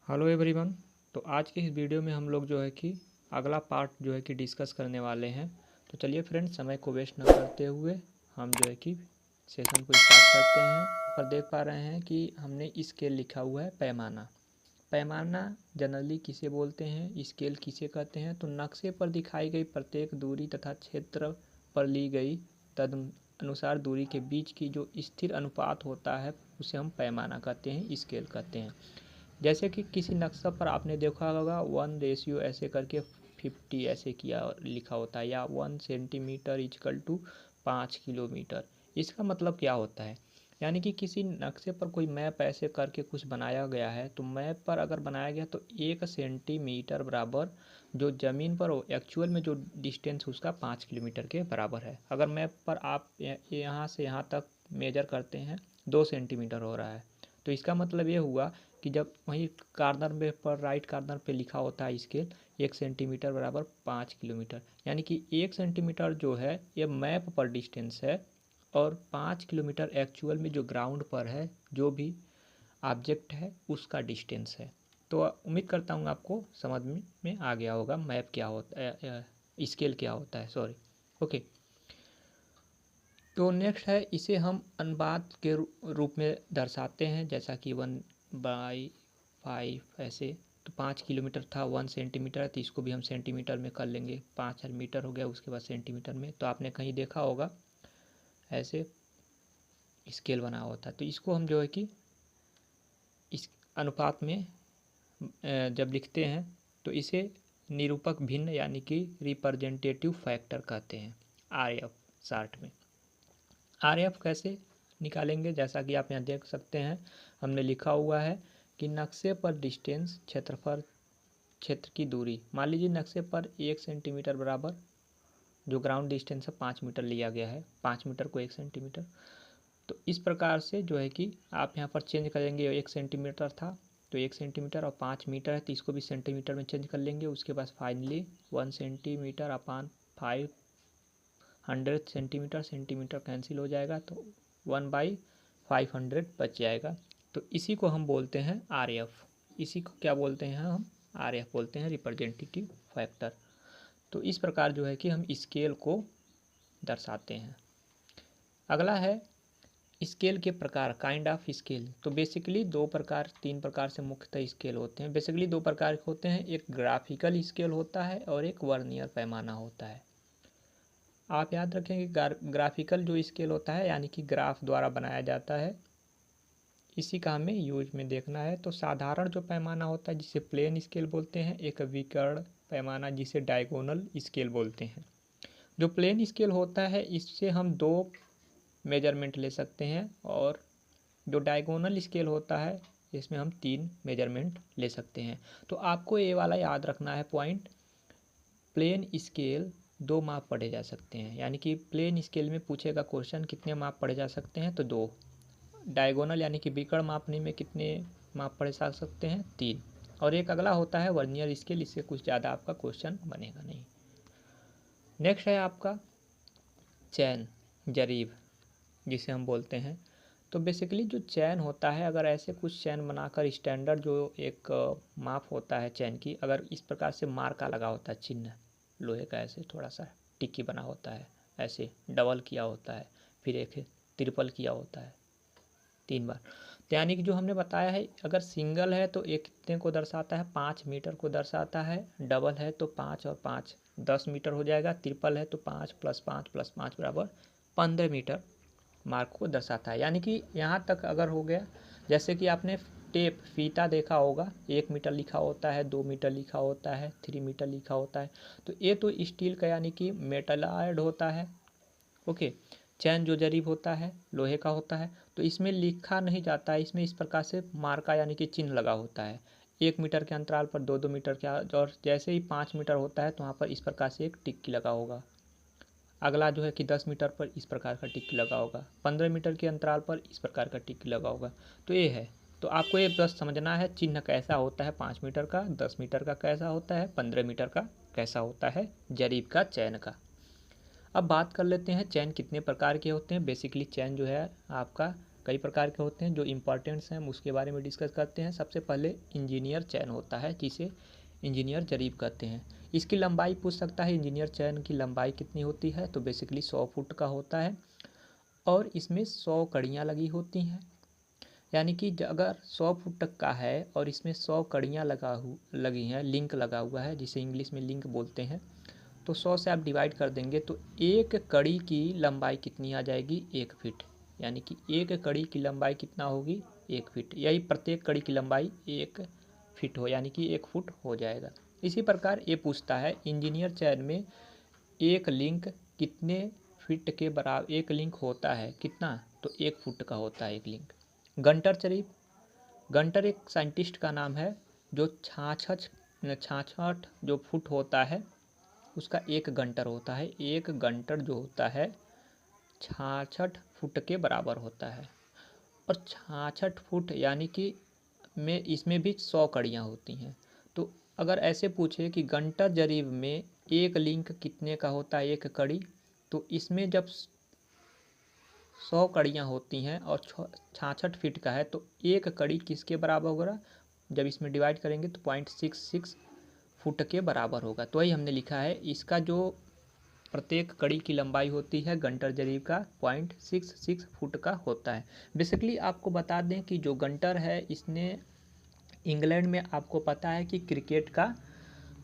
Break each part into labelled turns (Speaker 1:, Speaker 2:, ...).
Speaker 1: Hello everyone. तो आज के इस वीडियो में हम लोग जो है कि अगला पार्ट जो है कि डिस्कस करने वाले हैं। तो चलिए फ्रेंड्स, समय को वेस्ट न करते हुए हम जो है कि सेशन को स्टार्ट करते हैं। पर देख पा रहे हैं कि हमने स्केल लिखा हुआ है पैमाना। पैमाना जनरली किसे बोलते हैं, स्केल किसे कहते हैं? तो नक्शे पर दिखाई गई प्रत्येक दूरी तथा क्षेत्र पर ली गई तद अनुसार दूरी के बीच की जो स्थिर अनुपात होता है उसे हम पैमाना कहते हैं, स्केल कहते हैं। जैसे कि किसी नक्शा पर आपने देखा होगा 1 ऐसे करके 50 ऐसे किया लिखा होता है, या 1 सेंटीमीटर इजकल टू 5 किलोमीटर। इसका मतलब क्या होता है? यानी कि किसी नक्शे पर कोई मैप ऐसे करके कुछ बनाया गया है, तो मैप पर अगर बनाया गया तो 1 सेंटीमीटर बराबर जो ज़मीन पर एक्चुअल में जो डिस्टेंस उसका 5 किलोमीटर के बराबर है। अगर मैप पर आप यहाँ से यहाँ तक मेजर करते हैं 2 सेंटीमीटर हो रहा है, तो इसका मतलब ये हुआ कि जब वहीं कार्नर में पर राइट कार्नर पे लिखा होता है स्केल 1 सेंटीमीटर बराबर 5 किलोमीटर, यानी कि 1 सेंटीमीटर जो है ये मैप पर डिस्टेंस है और 5 किलोमीटर एक्चुअल में जो ग्राउंड पर है, जो भी ऑब्जेक्ट है उसका डिस्टेंस है। तो उम्मीद करता हूँ आपको समझ में आ गया होगा मैप क्या होता है, स्केल क्या होता है, सॉरी। ओके, तो नेक्स्ट है, इसे हम अनुपात के रूप में दर्शाते हैं, जैसा कि 1/5 ऐसे। तो 5 किलोमीटर था 1 सेंटीमीटर, तो इसको भी हम सेंटीमीटर में कर लेंगे। 5 मीटर हो गया, उसके बाद सेंटीमीटर में। तो आपने कहीं देखा होगा ऐसे स्केल बना होता है। तो इसको हम जो है कि इस अनुपात में जब लिखते हैं तो इसे निरूपक भिन्न यानी कि रिप्रेजेंटेटिव फैक्टर कहते हैं, RF शार्ट में। RF कैसे निकालेंगे? जैसा कि आप यहाँ देख सकते हैं, हमने लिखा हुआ है कि नक्शे पर डिस्टेंस क्षेत्रफल क्षेत्र की दूरी। मान लीजिए नक्शे पर 1 सेंटीमीटर बराबर जो ग्राउंड डिस्टेंस है 5 मीटर लिया गया है, 5 मीटर को 1 सेंटीमीटर। तो इस प्रकार से जो है कि आप यहाँ पर चेंज करेंगे। 1 सेंटीमीटर था तो 1 सेंटीमीटर, और 5 मीटर है तो इसको भी सेंटीमीटर में चेंज कर लेंगे। उसके बाद फाइनली 1 सेंटीमीटर अपान 500 सेंटीमीटर, सेंटीमीटर कैंसिल हो जाएगा तो 1/500 बच जाएगा। तो इसी को हम बोलते हैं RF। इसी को क्या बोलते हैं हम? RF बोलते हैं, रिप्रेजेंटेटिव फैक्टर। तो इस प्रकार जो है कि हम स्केल को दर्शाते हैं। अगला है स्केल के प्रकार, काइंड ऑफ स्केल। तो बेसिकली 3 प्रकार से मुख्यतः स्केल होते हैं। बेसिकली 2 प्रकार के होते हैं, एक ग्राफिकल स्केल होता है और एक वर्नियर पैमाना होता है। आप याद रखें कि ग्राफिकल जो स्केल होता है यानी कि ग्राफ द्वारा बनाया जाता है, इसी का हमें यूज में देखना है। तो साधारण जो पैमाना होता है जिसे प्लेन स्केल बोलते हैं, एक विकर्ण पैमाना जिसे डायगोनल स्केल बोलते हैं। जो प्लेन स्केल होता है इससे हम 2 मेजरमेंट ले सकते हैं, और जो डायगोनल स्केल होता है इसमें हम 3 मेजरमेंट ले सकते हैं। तो आपको ये वाला याद रखना है पॉइंट, प्लेन स्केल 2 माप पढ़े जा सकते हैं। यानी कि प्लेन स्केल में पूछेगा क्वेश्चन कितने माप पढ़े जा सकते हैं, तो 2। डायगोनल यानी कि विकर्ण मापने में कितने माप पढ़े जा सकते हैं, 3। और एक अगला होता है वर्नियर स्केल, इससे कुछ ज़्यादा आपका क्वेश्चन बनेगा नहीं। नेक्स्ट है आपका चैन, जरीब जिसे हम बोलते हैं। तो बेसिकली जो चैन होता है, अगर ऐसे कुछ चैन बनाकर स्टैंडर्ड जो एक माप होता है चैन की, अगर इस प्रकार से मार्का लगा होता है, चिन्ह लोहे का ऐसे थोड़ा सा टिक्की बना होता है, ऐसे डबल किया होता है, फिर एक ट्रिपल किया होता है 3 बार। तो यानी कि जो हमने बताया है, अगर सिंगल है तो एक कितने को दर्शाता है, 5 मीटर को दर्शाता है। डबल है तो 5 और 5 10 मीटर हो जाएगा। ट्रिपल है तो 5 + 5 + 5 बराबर 15 मीटर मार्क को दर्शाता है। यानी कि यहाँ तक अगर हो गया, जैसे कि आपने टेप फीता देखा होगा, 1 मीटर लिखा होता है, 2 मीटर लिखा होता है, 3 मीटर लिखा होता है। तो ये तो स्टील का यानी कि मेटलाइड होता है। ओके, चैन जो जरीब होता है लोहे का होता है, तो इसमें लिखा नहीं जाता है, इसमें इस प्रकार से मार्का यानी कि चिन्ह लगा होता है। 1 मीटर के अंतराल पर 2-2 मीटर का, और जैसे ही 5 मीटर होता है तो वहाँ पर इस प्रकार से एक टिक्की लगा होगा। अगला जो है कि 10 मीटर पर इस प्रकार का टिक्की लगा होगा, 15 मीटर के अंतराल पर इस प्रकार का टिक्की लगा होगा। तो ये है, तो आपको ये बस समझना है चिन्ह कैसा होता है, 5 मीटर का, 10 मीटर का कैसा होता है, 15 मीटर का कैसा होता है जरीब का, चैन का। अब बात कर लेते हैं चैन कितने प्रकार के होते हैं। बेसिकली चैन जो है आपका कई प्रकार के होते हैं, जो इम्पोर्टेंट्स हैं हम उसके बारे में डिस्कस करते हैं। सबसे पहले इंजीनियर चैन होता है, जिसे इंजीनियर जरीब कहते हैं। इसकी लंबाई पूछ सकता है, इंजीनियर चैन की लंबाई कितनी होती है, तो बेसिकली 100 फुट का होता है और इसमें 100 कड़ियाँ लगी होती हैं। यानी कि अगर 100 फुट तक का है और इसमें 100 कड़ियाँ लगी हैं, लिंक लगा हुआ है, जिसे इंग्लिश में लिंक बोलते हैं, तो 100 से आप डिवाइड कर देंगे तो एक कड़ी की लंबाई कितनी आ जाएगी, 1 फीट। यानी कि एक कड़ी की लंबाई कितना होगी, 1 फीट। यही प्रत्येक कड़ी की लंबाई 1 फीट हो, यानी कि 1 फुट हो जाएगा। इसी प्रकार ये पूछता है इंजीनियर चैन में एक लिंक कितने फीट के बराबर, एक लिंक होता है कितना, तो 1 फुट का होता है एक लिंक। गंटर चरीब, गंटर एक साइंटिस्ट का नाम है जो 66 जो फुट होता है उसका एक गंटर होता है। एक गंटर जो होता है 66 फुट के बराबर होता है। और 66 फुट यानी कि इसमें भी 100 कड़ियाँ होती हैं। तो अगर ऐसे पूछे कि गंटर जरीब में एक लिंक कितने का होता है, एक कड़ी, तो इसमें जब 100 कड़ियाँ होती हैं और 66 फीट का है तो एक कड़ी किसके बराबर होगा, जब इसमें डिवाइड करेंगे तो 0.66 फुट के बराबर होगा। तो वही हमने लिखा है, इसका जो प्रत्येक कड़ी की लंबाई होती है गंटर जरीब का 0.66 फुट का होता है। बेसिकली आपको बता दें कि जो गंटर है इसने इंग्लैंड में, आपको पता है कि क्रिकेट का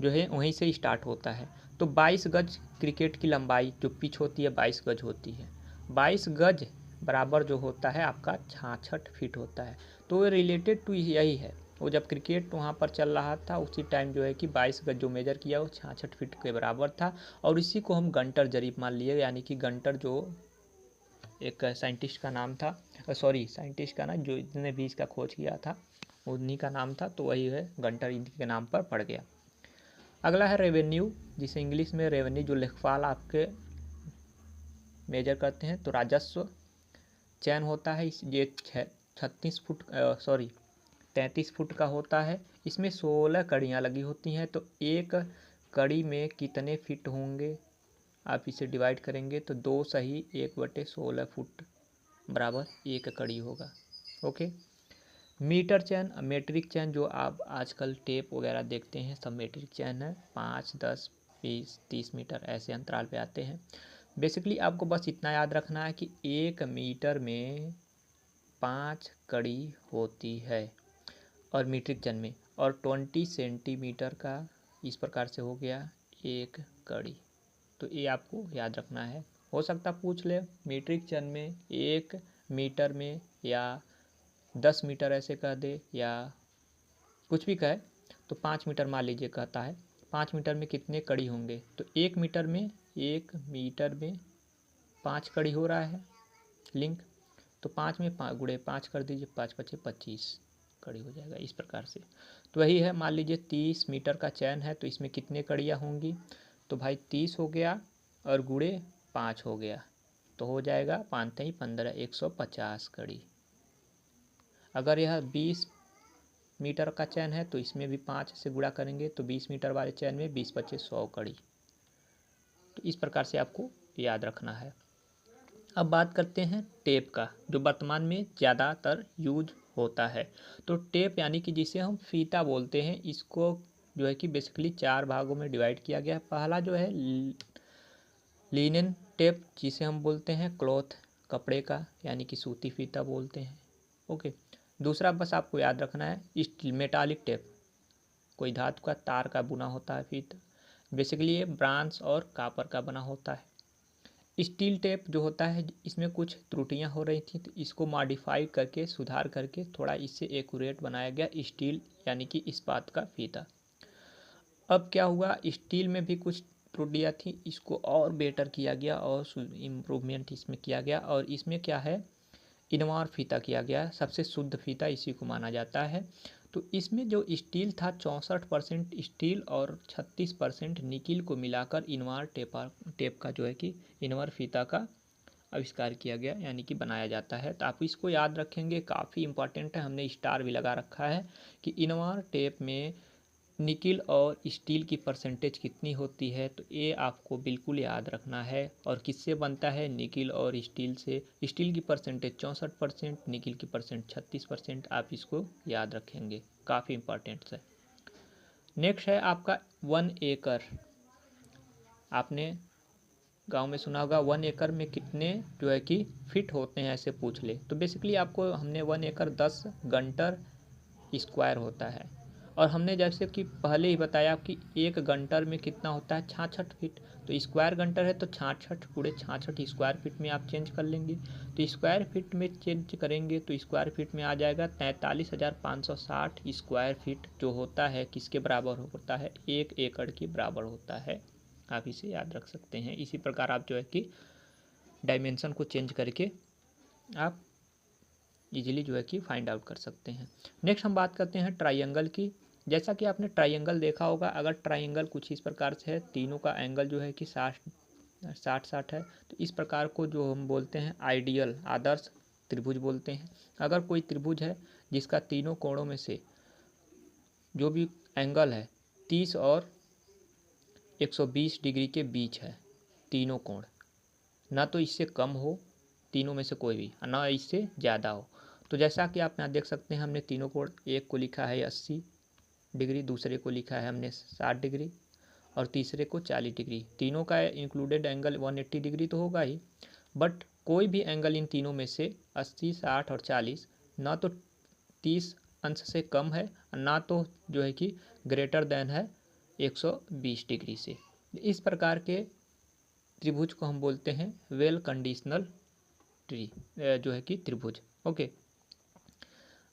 Speaker 1: जो है वहीं से स्टार्ट होता है। तो 22 गज क्रिकेट की लंबाई जो पिच होती है 22 गज होती है। 22 गज बराबर जो होता है आपका 66 फीट होता है। तो रिलेटेड टू यही है, वो जब क्रिकेट वहाँ पर चल रहा था उसी टाइम जो है कि 22 गज जो मेजर किया वो 66 फीट के बराबर था। और इसी को हम गंटर जरीब मान लिए, यानी कि गंटर जो एक साइंटिस्ट का नाम था, साइंटिस्ट का ना, जो जिसने भी इसका खोज किया था उन्हीं का नाम था, तो वही है गंटर इनके नाम पर पड़ गया। अगला है रेवेन्यू, जिसे इंग्लिश में रेवेन्यू, जो लेखपाल आपके मेजर करते हैं। तो राजस्व चैन होता है, ये 33 फुट का होता है। इसमें 16 कड़ियाँ लगी होती हैं। तो एक कड़ी में कितने फीट होंगे, आप इसे डिवाइड करेंगे तो 2 सही 1/16 फुट बराबर एक कड़ी होगा। ओके। मीटर चैन, मेट्रिक चैन, जो आप आजकल टेप वगैरह देखते हैं सब मेट्रिक चैन है। 5, 10, 20, 30 मीटर ऐसे अंतराल पे आते हैं। बेसिकली आपको बस इतना याद रखना है कि 1 मीटर में 5 कड़ी होती है और मीट्रिक चैन में, और 20 सेंटीमीटर का इस प्रकार से हो गया एक कड़ी। तो ये आपको याद रखना है। हो सकता पूछ ले मीट्रिक चैन में 1 मीटर में, या 10 मीटर ऐसे कह दे, या कुछ भी कहे, तो 5 मीटर मान लीजिए कहता है 5 मीटर में कितने कड़ी होंगे, तो 1 मीटर में 5 कड़ी हो रहा है लिंक। तो 5 में 5 गुणे 5 कर दीजिए, 5 5 25 कड़ी हो जाएगा इस प्रकार से। तो वही है, मान लीजिए 30 मीटर का चैन है तो इसमें कितने कड़ियाँ होंगी, तो भाई 30 हो गया और गुणे 5 हो गया, तो हो जाएगा 5 3 15 150 कड़ी। अगर यह 20 मीटर का चैन है तो इसमें भी 5 से गुणा करेंगे तो 20 मीटर वाले चैन में 20 25 100 कड़ी। तो इस प्रकार से आपको याद रखना है। अब बात करते हैं टेप का, जो वर्तमान में ज़्यादातर यूज होता है। तो टेप यानी कि जिसे हम फीता बोलते हैं, इसको जो है कि बेसिकली 4 भागों में डिवाइड किया गया है। पहला जो है लिनन टेप, जिसे हम बोलते हैं क्लॉथ, कपड़े का, यानी कि सूती फीता बोलते हैं। ओके। दूसरा बस आपको याद रखना है स्टील मेटालिक टेप, कोई धातु का तार का बुना होता है फीता, बेसिकली ये ब्रांस और कापर का बना होता है। स्टील टेप जो होता है इसमें कुछ त्रुटियां हो रही थी, तो इसको मॉडिफाई करके, सुधार करके थोड़ा इससे एक्यूरेट बनाया गया स्टील यानी कि इस्पात का फीता। अब क्या हुआ, स्टील में भी कुछ त्रुटियां थी, इसको और बेटर किया गया और इम्प्रूवमेंट इसमें किया गया, और इसमें क्या है, इनवार फीता किया गया। सबसे शुद्ध फीता इसी को माना जाता है। तो इसमें जो स्टील था 64% स्टील और 36% निकिल को मिलाकर इनवार टेप का जो है कि इनवार फीता का आविष्कार किया गया, यानी कि बनाया जाता है। तो आप इसको याद रखेंगे, काफ़ी इंपॉर्टेंट है, हमने स्टार भी लगा रखा है कि इनवार टेप में निकिल और स्टील की परसेंटेज कितनी होती है, तो ये आपको बिल्कुल याद रखना है। और किससे बनता है, निकिल और स्टील से। स्टील की परसेंटेज 64%, निकिल की परसेंट 36%। आप इसको याद रखेंगे, काफ़ी इंपॉर्टेंट है। नेक्स्ट है आपका 1 एकड़। आपने गांव में सुना होगा 1 एकड़ में कितने जो है कि फिट होते हैं, ऐसे पूछ ले तो बेसिकली आपको हमने 1 एकड़ 10 घंटर स्क्वायर होता है। और हमने जैसे कि पहले ही बताया कि 1 घंटर में कितना होता है, 66 फीट। तो स्क्वायर घंटर है तो 66, पूरे 66 स्क्वायर फीट में आप चेंज कर लेंगे। तो स्क्वायर फीट में चेंज करेंगे तो स्क्वायर फीट में आ जाएगा 43,560 स्क्वायर फीट, जो होता है किसके बराबर होता है, 1 एकड़ के बराबर होता है। आप इसे याद रख सकते हैं। इसी प्रकार आप जो है कि डायमेंशन को चेंज करके आप इजीली जो है कि फाइंड आउट कर सकते हैं। नेक्स्ट हम बात करते हैं ट्राइंगल की। जैसा कि आपने ट्राइंगल देखा होगा, अगर ट्राइंगल कुछ इस प्रकार से है, तीनों का एंगल जो है कि 60 है, तो इस प्रकार को जो हम बोलते हैं आइडियल, आदर्श त्रिभुज बोलते हैं। अगर कोई त्रिभुज है जिसका तीनों कोणों में से जो भी एंगल है 30 और 120 डिग्री के बीच है, तीनों कोण, ना तो इससे कम हो तीनों में से कोई भी, ना इससे ज़्यादा हो। तो जैसा कि आप यहाँ देख सकते हैं, हमने तीनों कोण, एक को लिखा है 80 डिग्री, दूसरे को लिखा है हमने 60 डिग्री और तीसरे को 40 डिग्री। तीनों का इंक्लूडेड एंगल 180 डिग्री तो होगा ही, बट कोई भी एंगल इन तीनों में से 80, 60 और 40 ना तो 30 अंश से कम है, ना तो जो है कि ग्रेटर देन है 120 डिग्री से। इस प्रकार के त्रिभुज को हम बोलते हैं वेल कंडीशनल जो है कि त्रिभुज। ओके,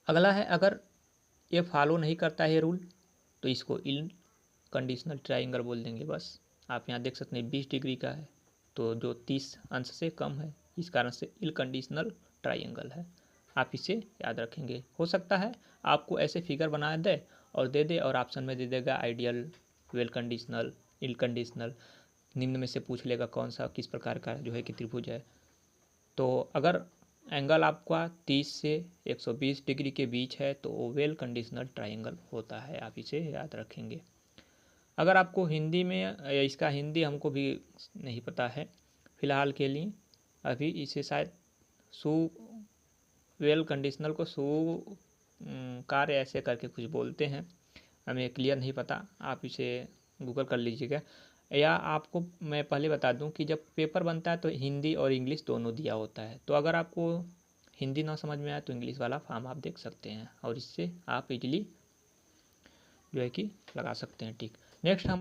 Speaker 1: अगला है, अगर ये फॉलो नहीं करता है रूल तो इसको इल कंडीशनल ट्राइंगल बोल देंगे बस। आप यहाँ देख सकते हैं 20 डिग्री का है, तो जो 30 अंश से कम है, इस कारण से इल कंडीशनल ट्राइंगल है। आप इसे याद रखेंगे। हो सकता है आपको ऐसे फिगर बना दे और दे दे और ऑप्शन में दे देगा आइडियल, वेल कंडीशनल, इल कंडीशनल, निम्न में से पूछ लेगा कौन सा किस प्रकार का जो है कि त्रिभुज है। तो अगर एंगल आपका 30 से 120 डिग्री के बीच है तो वो वेल कंडीशनल ट्राइंगल होता है। आप इसे याद रखेंगे। अगर आपको हिंदी में, इसका हिंदी हमको भी नहीं पता है फ़िलहाल के लिए, अभी इसे शायद वेल कंडीशनल को कार्य ऐसे करके कुछ बोलते हैं, हमें क्लियर नहीं पता। आप इसे गूगल कर लीजिएगा। या आपको मैं पहले बता दूं कि जब पेपर बनता है तो हिंदी और इंग्लिश दोनों दिया होता है, तो अगर आपको हिंदी ना समझ में आए तो इंग्लिश वाला फॉर्म आप देख सकते हैं और इससे आप इजीली जो है कि लगा सकते हैं। ठीक, नेक्स्ट हम